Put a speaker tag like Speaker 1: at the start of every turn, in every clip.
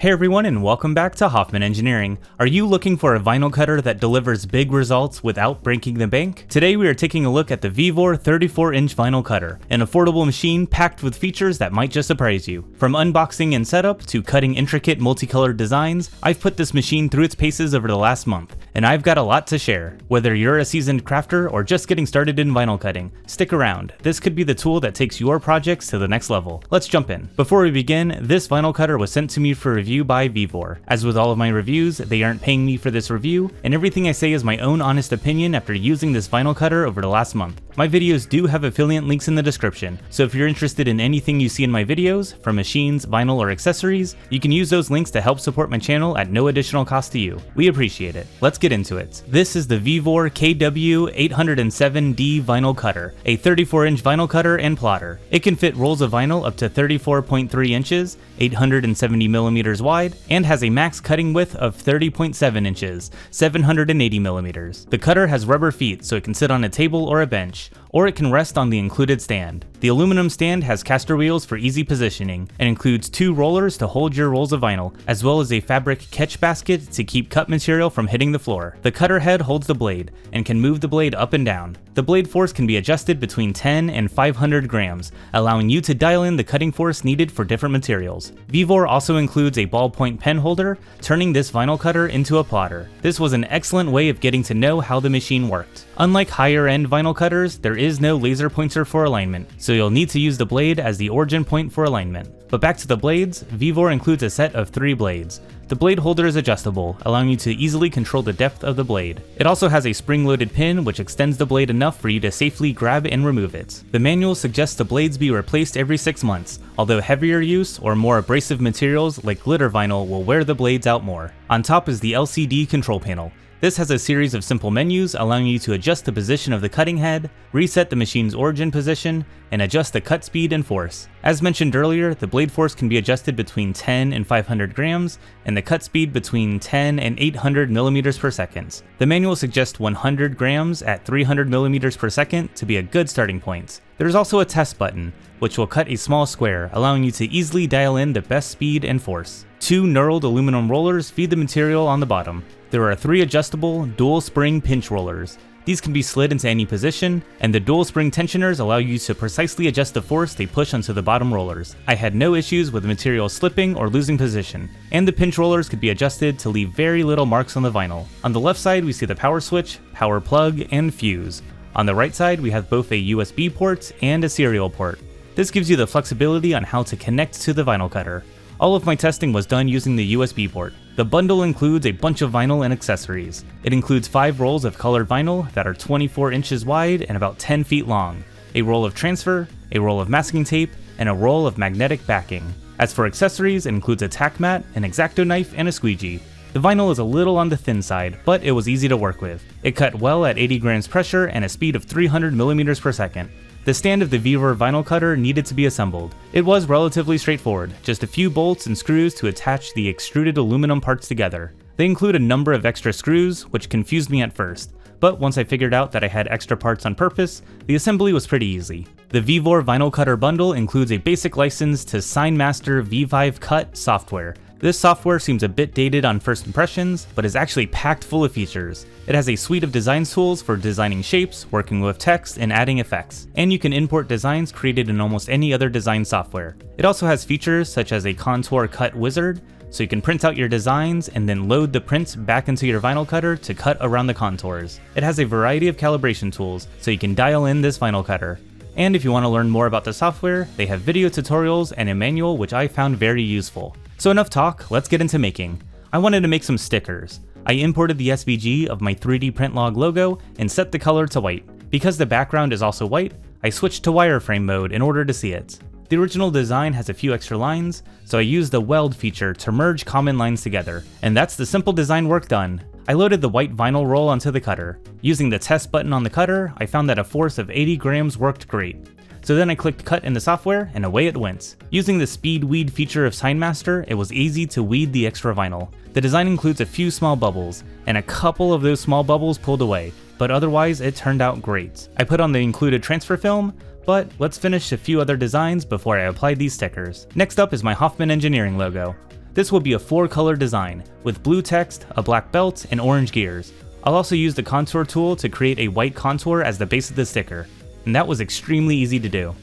Speaker 1: Hey everyone, and welcome back to Hoffman Engineering. Are you looking for a vinyl cutter that delivers big results without breaking the bank? Today we are taking a look at the Vevor 34-inch vinyl cutter, an affordable machine packed with features that might just surprise you. From unboxing and setup to cutting intricate multicolored designs, I've put this machine through its paces over the last month, and I've got a lot to share. Whether you're a seasoned crafter or just getting started in vinyl cutting, stick around. This could be the tool that takes your projects to the next level. Let's jump in. Before we begin, this vinyl cutter was sent to me for review by Vevor. As with all of my reviews, they aren't paying me for this review, and everything I say is my own honest opinion after using this vinyl cutter over the last month. My videos do have affiliate links in the description, so if you're interested in anything you see in my videos, from machines, vinyl, or accessories, you can use those links to help support my channel at no additional cost to you. We appreciate it. Let's get into it. This is the Vevor KW807D vinyl cutter, a 34-inch vinyl cutter and plotter. It can fit rolls of vinyl up to 34.3 inches, 870 millimeters wide, and has a max cutting width of 30.7 inches, 780 millimeters. The cutter has rubber feet so it can sit on a table or a bench, or it can rest on the included stand. The aluminum stand has caster wheels for easy positioning, and includes 2 rollers to hold your rolls of vinyl, as well as a fabric catch basket to keep cut material from hitting the floor. The cutter head holds the blade, and can move the blade up and down. The blade force can be adjusted between 10 and 500 grams, allowing you to dial in the cutting force needed for different materials. Vevor also includes a ballpoint pen holder, turning this vinyl cutter into a plotter. This was an excellent way of getting to know how the machine worked. Unlike higher-end vinyl cutters, there is no laser pointer for alignment, so you'll need to use the blade as the origin point for alignment. But back to the blades, Vevor includes a set of 3 blades. The blade holder is adjustable, allowing you to easily control the depth of the blade. It also has a spring-loaded pin which extends the blade enough for you to safely grab and remove it. The manual suggests the blades be replaced every 6 months, although heavier use or more abrasive materials like glitter vinyl will wear the blades out more. On top is the LCD control panel. This has a series of simple menus allowing you to adjust the position of the cutting head, reset the machine's origin position, and adjust the cut speed and force. As mentioned earlier, the blade force can be adjusted between 10 and 500 grams, and the cut speed between 10 and 800 millimeters per second. The manual suggests 100 grams at 300 millimeters per second to be a good starting point. There is also a test button, which will cut a small square, allowing you to easily dial in the best speed and force. 2 knurled aluminum rollers feed the material on the bottom. There are 3 adjustable, dual spring pinch rollers. These can be slid into any position, and the dual spring tensioners allow you to precisely adjust the force they push onto the bottom rollers. I had no issues with the material slipping or losing position, and the pinch rollers could be adjusted to leave very little marks on the vinyl. On the left side we see the power switch, power plug, and fuse. On the right side we have both a USB port and a serial port. This gives you the flexibility on how to connect to the vinyl cutter. All of my testing was done using the USB port. The bundle includes a bunch of vinyl and accessories. It includes 5 rolls of colored vinyl that are 24 inches wide and about 10 feet long, a roll of transfer, a roll of masking tape, and a roll of magnetic backing. As for accessories, it includes a tack mat, an X-Acto knife, and a squeegee. The vinyl is a little on the thin side, but it was easy to work with. It cut well at 80 grams pressure and a speed of 300 millimeters per second. The stand of the Vevor vinyl cutter needed to be assembled. It was relatively straightforward, just a few bolts and screws to attach the extruded aluminum parts together. They include a number of extra screws, which confused me at first, but once I figured out that I had extra parts on purpose, the assembly was pretty easy. The Vevor vinyl cutter bundle includes a basic license to SignMaster V5 Cut software. This software seems a bit dated on first impressions, but is actually packed full of features. It has a suite of design tools for designing shapes, working with text, and adding effects, and you can import designs created in almost any other design software. It also has features such as a contour cut wizard, so you can print out your designs and then load the prints back into your vinyl cutter to cut around the contours. It has a variety of calibration tools, so you can dial in this vinyl cutter. And if you want to learn more about the software, they have video tutorials and a manual which I found very useful. So enough talk, let's get into making. I wanted to make some stickers. I imported the SVG of my 3D print log logo and set the color to white. Because the background is also white, I switched to wireframe mode in order to see it. The original design has a few extra lines, so I used the weld feature to merge common lines together, and that's the simple design work done. I loaded the white vinyl roll onto the cutter. Using the test button on the cutter, I found that a force of 80 grams worked great. So then I clicked cut in the software and away it went. Using the speed weed feature of SignMaster, it was easy to weed the extra vinyl. The design includes a few small bubbles, and a couple of those small bubbles pulled away, but otherwise it turned out great. I put on the included transfer film, but let's finish a few other designs before I apply these stickers. Next up is my Hoffman Engineering logo. This will be a 4-color design, with blue text, a black belt, and orange gears. I'll also use the contour tool to create a white contour as the base of the sticker, and that was extremely easy to do.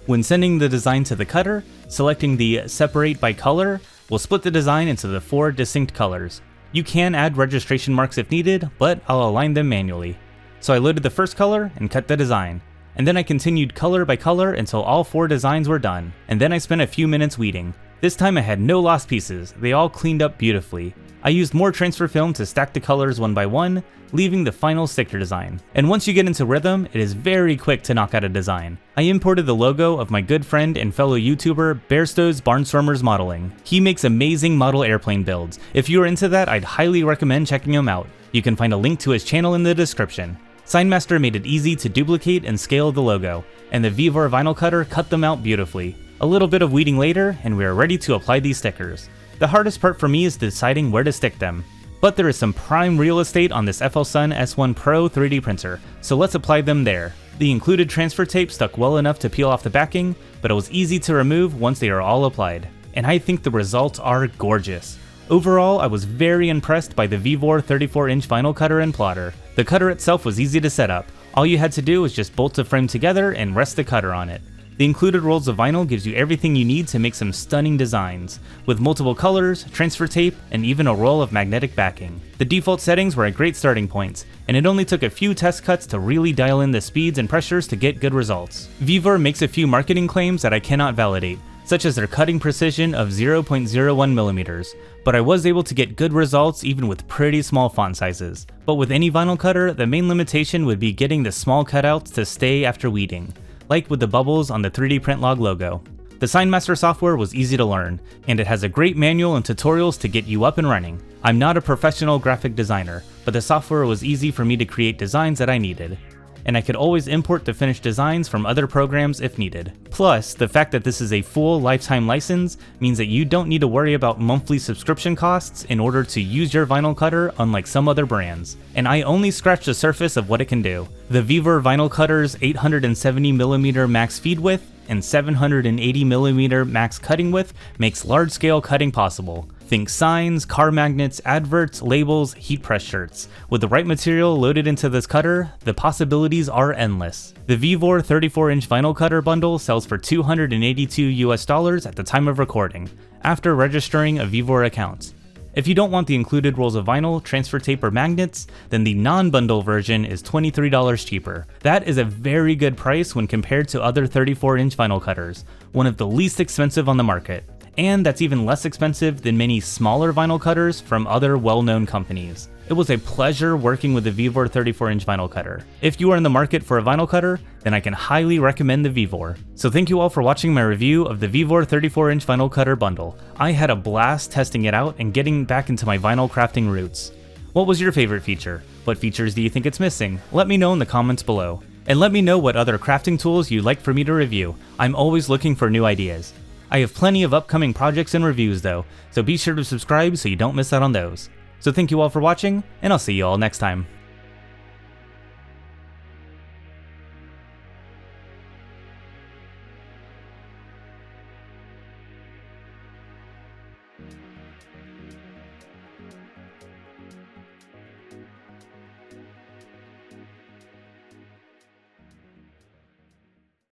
Speaker 1: When sending the design to the cutter, selecting the Separate by Color will split the design into the 4 distinct colors. You can add registration marks if needed, but I'll align them manually. So I loaded the first color and cut the design, and then I continued color by color until all 4 designs were done, and then I spent a few minutes weeding. This time I had no lost pieces, they all cleaned up beautifully. I used more transfer film to stack the colors one by one, leaving the final sticker design. And once you get into rhythm, it is very quick to knock out a design. I imported the logo of my good friend and fellow YouTuber, Bearstow's Barnstormers Modeling. He makes amazing model airplane builds. If you're into that, I'd highly recommend checking him out. You can find a link to his channel in the description. Signmaster made it easy to duplicate and scale the logo, and the Vevor vinyl cutter cut them out beautifully. A little bit of weeding later, and we are ready to apply these stickers. The hardest part for me is deciding where to stick them. But there is some prime real estate on this FLSun S1 Pro 3D printer, so let's apply them there. The included transfer tape stuck well enough to peel off the backing, but it was easy to remove once they are all applied. And I think the results are gorgeous. Overall, I was very impressed by the Vevor 34-inch vinyl cutter and plotter. The cutter itself was easy to set up. All you had to do was just bolt the frame together and rest the cutter on it. The included rolls of vinyl gives you everything you need to make some stunning designs, with multiple colors, transfer tape, and even a roll of magnetic backing. The default settings were a great starting point, and it only took a few test cuts to really dial in the speeds and pressures to get good results. Vevor makes a few marketing claims that I cannot validate, such as their cutting precision of 0.01 millimeters, but I was able to get good results even with pretty small font sizes. But with any vinyl cutter, the main limitation would be getting the small cutouts to stay after weeding, like with the bubbles on the 3D Print Log logo. The Signmaster software was easy to learn, and it has a great manual and tutorials to get you up and running. I'm not a professional graphic designer, but the software was easy for me to create designs that I needed, and I could always import the finished designs from other programs if needed. Plus, the fact that this is a full lifetime license means that you don't need to worry about monthly subscription costs in order to use your vinyl cutter, unlike some other brands. And I only scratched the surface of what it can do. The Vevor vinyl cutter's 870mm max feed width and 780mm max cutting width makes large-scale cutting possible. Think signs, car magnets, adverts, labels, heat press shirts. With the right material loaded into this cutter, the possibilities are endless. The Vevor 34-inch vinyl cutter bundle sells for $282 at the time of recording, after registering a Vevor account. If you don't want the included rolls of vinyl, transfer tape, or magnets, then the non-bundle version is $23 cheaper. That is a very good price when compared to other 34-inch vinyl cutters, one of the least expensive on the market. And that's even less expensive than many smaller vinyl cutters from other well-known companies. It was a pleasure working with the Vevor 34-inch vinyl cutter. If you are in the market for a vinyl cutter, then I can highly recommend the Vevor. So thank you all for watching my review of the Vevor 34-inch vinyl cutter bundle. I had a blast testing it out and getting back into my vinyl crafting roots. What was your favorite feature? What features do you think it's missing? Let me know in the comments below. And let me know what other crafting tools you'd like for me to review. I'm always looking for new ideas. I have plenty of upcoming projects and reviews though, so be sure to subscribe so you don't miss out on those. So thank you all for watching, and I'll see you all next time.